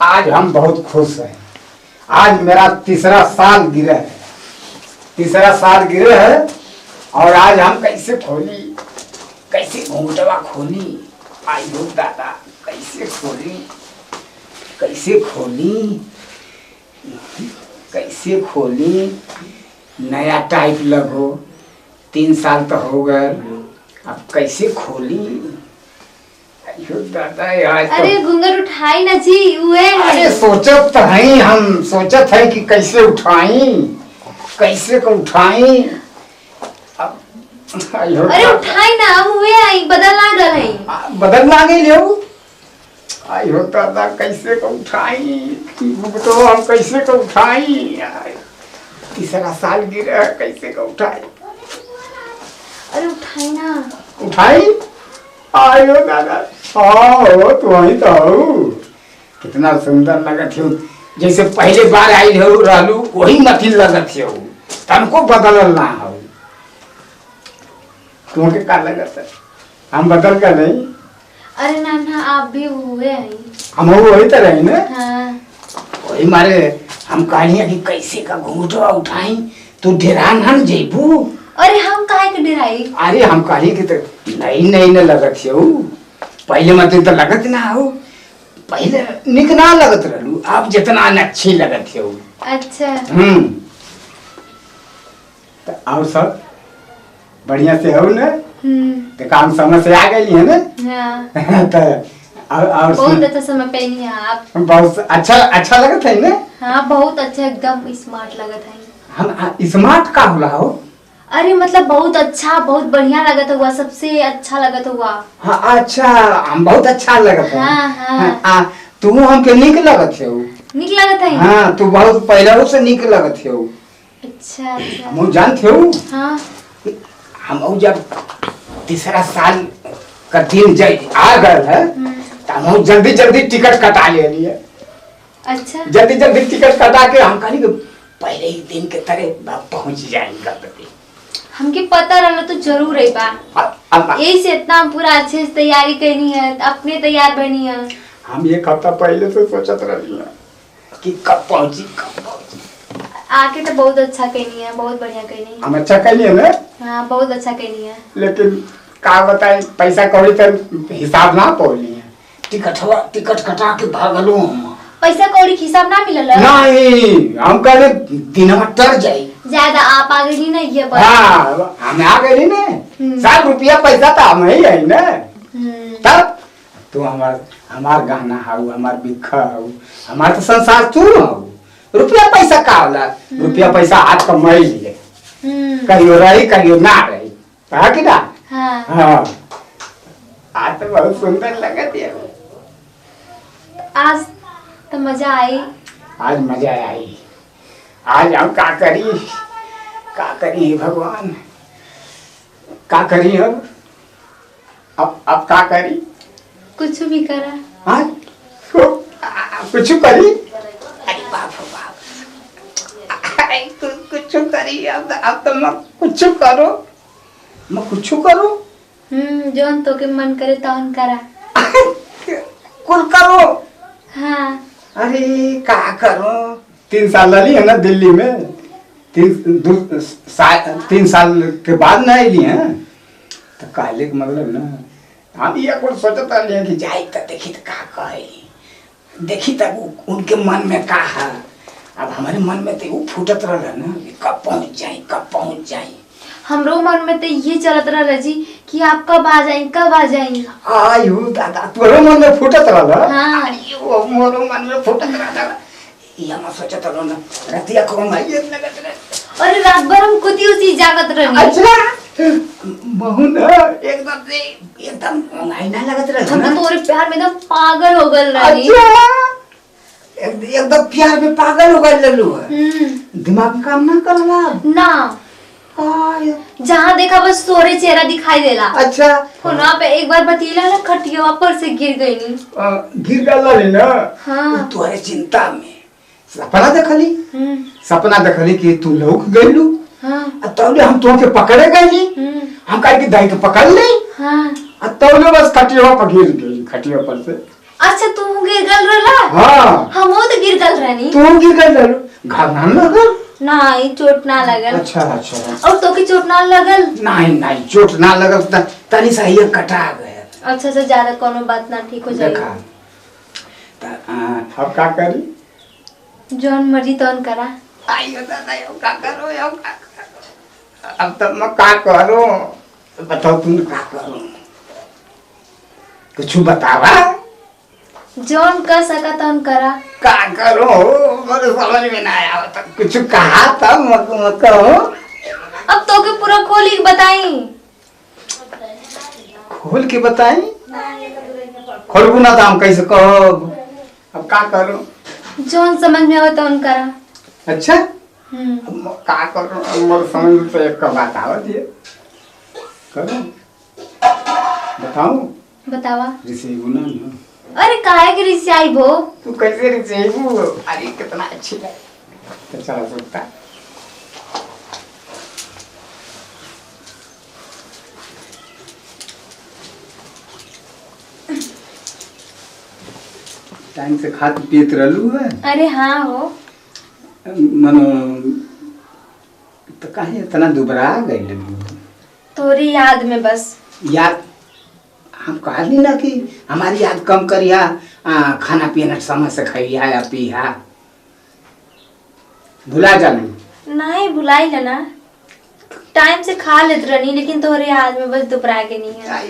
आज हम बहुत खुश हैं। आज मेरा तीसरा साल गिरा है, तीसरा साल गिरे है। और आज हम कैसे खोली, कैसे घूंघटवा खोली, आई हो दादा कैसे खोली, कैसे खोली, कैसे खोली। नया टाइप लगो, 3 साल तो हो गए, अब कैसे खोली। दादा यार तो... अरे घूंघट उठाई ना जी, हुए अरे सोचत तो है, हम सोचत है कि कैसे उठाई, कैसे को उठाई। अब अरे उठाई ना, हम हुए आई बदल ना गल है, बदल ना गई ले। आई हो दादा कैसे को उठाई, तो हम कैसे को उठाई। तीसरा साल गिरा कैसे को उठाई। अरे उठाई ना, उठाई। आयो दादा हो तू वही तो हो, कितना सुंदर लगत हो, जैसे पहले बार आई रहलू वही मथिन लगत हो, तनको बदलल ना हो। तुमके का लगत है हम बदल का नहीं। अरे ना आप भी हुए आई, हम वही तो रही ना। हाँ। वही मारे हम कहानियां कि कैसे का घूंघटवा उठाई, तू ढेरान हम जेबू। अरे हम काहे के डराई। अरे हम कही कि तो नई नई न लगत हो, पहले मत तो लगत ना हो, पहले निक ना लगत रहलू, अब जितना अच्छी लगत हो। अच्छा। तो और सब बढ़िया से हो ना। तो काम समझ से आ गई है ना। हाँ। तो और बहुत अच्छा समय पे नहीं है आप, बहुत अच्छा लगत है ना। हाँ बहुत अच्छा, एकदम स्मार्ट लगत है। हम स्मार्ट का होला हो। अरे मतलब बहुत अच्छा, बहुत बढ़िया लगत हुआ, सबसे अच्छा लगत हुआ। हाँ अच्छा, हम बहुत अच्छा लगत है। हाँ हाँ। तू हमके निक लगत है। निक लगत है। हाँ तू बहुत पहले से निक लगत है। अच्छा अच्छा। हम जानते हो। हाँ। हम जब तीसरा साल का दिन आ गए है, तो हम जल्दी जल्दी टिकट कटा ले लिए। अच्छा। जल्दी जल्दी टिकट कटा के हम कहीं पहले ही दिन के तरह पहुंच जाएंगे। हमके पता रहना तो जरूर है बा, यही से इतना पूरा अच्छे से तैयारी करनी है, अपने तैयार बनी है। हम एक हफ्ता पहले से सोचत रही है कि कब पहुंची कब पहुंची। आके तो बहुत अच्छा कहनी है, बहुत बढ़िया कहनी है। हम अच्छा कहनी है ना। हाँ बहुत अच्छा कहनी है। लेकिन का बताए पैसा कौड़ी तो हिसाब ना पौली है। टिकट कटा के भागलो हम। पैसा कौड़ी के हिसाब ना मिलल। नहीं हम कहले दिन टर जाई ज्यादा आप आ गई ना ये बात। हाँ हम आ गए ना, 7 रुपया पैसा तो हम ही है ना। तब तू हमार गहना हाउ, हमार बिखा हाउ, हमार तो संसार तू हाउ। रुपया पैसा का होला, रुपया पैसा हाथ कमाई लिए, कहियो रही कहियो ना रही, है कि ना। हाँ आज तो बहुत सुंदर लगत है। आज तो मजा आई, आज मजा आई। आज हम का करी भगवान, का करी अब का करी। कुछ भी करा। हाँ कुछ करी। अरे बाप रे बाप, कुछ करी। अब तो मैं कुछ करो, मैं कुछ करो। जोन तो के मन करे तौन करा। कुल करो। हाँ। अरे का करो, 3 साल रही है ना दिल्ली में, 3 साल के बाद ना आई है। तो काले के मतलब ना हम ये कुछ सोचत रहे कि जाए तो देखी तो का कहे, देखी तब उनके मन में का है। अब हमारे मन में तो वो फूटत रहा ना, कब पहुंच जाए कब पहुंच जाए। हमरो मन में तो ये चलत रहा जी कि आप कब आ जाए कब आ जाए। आयु दादा तोरो मन में फूटत रहा। हाँ। आयु मोरो मन में फूटत रहा। ये हम सोचत रहो ना रतिया को हम आइए लगत रहे। अरे रात भर हम खुद ही उसी जागत रही। अच्छा बहु ना एकदम ना लगत रहे। हम तो तोरे प्यार में एकदम पागल हो गल रही। अच्छा एकदम प्यार में पागल हो गए लल्लू। दिमाग काम ना करला ना, जहाँ देखा बस तोरे चेहरा दिखाई देला। अच्छा फोनवा पे एक बार बतीला ना खटिया पर से गिर गई नी। गिर गल ना। हाँ। तोरे चिंता में सपना देखली, सपना देखली कि तू लौक गइलू। हाँ। तौले हम तुमके पकड़े गइली, हम कह के दाई के पकड़ ले। हाँ। तौले बस खटिया पर गिर गई, खटिया पर से अच्छा तू गिर गल रहला। हाँ हम तो गिर गल रहनी। तू गिर गल रहलू, घाव ना लगल? नहीं चोट ना लगल। अच्छा अच्छा। और तो की चोट ना लगल? नहीं नहीं चोट ना लगल, तनी सा ये कटा गया। अच्छा से ज्यादा कोनो बात ना, ठीक हो जाएगी। देखा अब का करी? जौन मर्जी तौन करा। आइयो दादा यो का करो, यो का करो। अब तब मैं का करो बताओ, तुम का करो? कुछ बतावा। जौन कर सका तौन करा। का करो मेरे समझ में ना आया, तब कुछ कहा तब मैं कहो। अब तो के पूरा खोल के बताई। खोल के बताई? खोलबू ना तो हम कैसे कहो? अब का करो? जौन समझ में आवे तौन करा। अच्छा अब मैं का करो? मोर समझ में तो एक बात आवत है, करो बताऊं? बतावा। रिसीव ना ना। अरे काहे के रिसाई भो? तू कैसे रिसीव? अरे कितना अच्छी है। तो चला सकता टाइम से खाते पीते रहलू है। अरे हाँ हो। मनो तो काहे इतना दुबरा गई लगी? तोरी याद में बस। याद हम कहली ना कि हमारी याद कम करिया, खाना पीना समय से खाइया या पिया, भुला जानी। नहीं भुलाई लेना, टाइम से खा लेत रहनी, लेकिन तोहरे याद में बस दुबरा के नहीं है।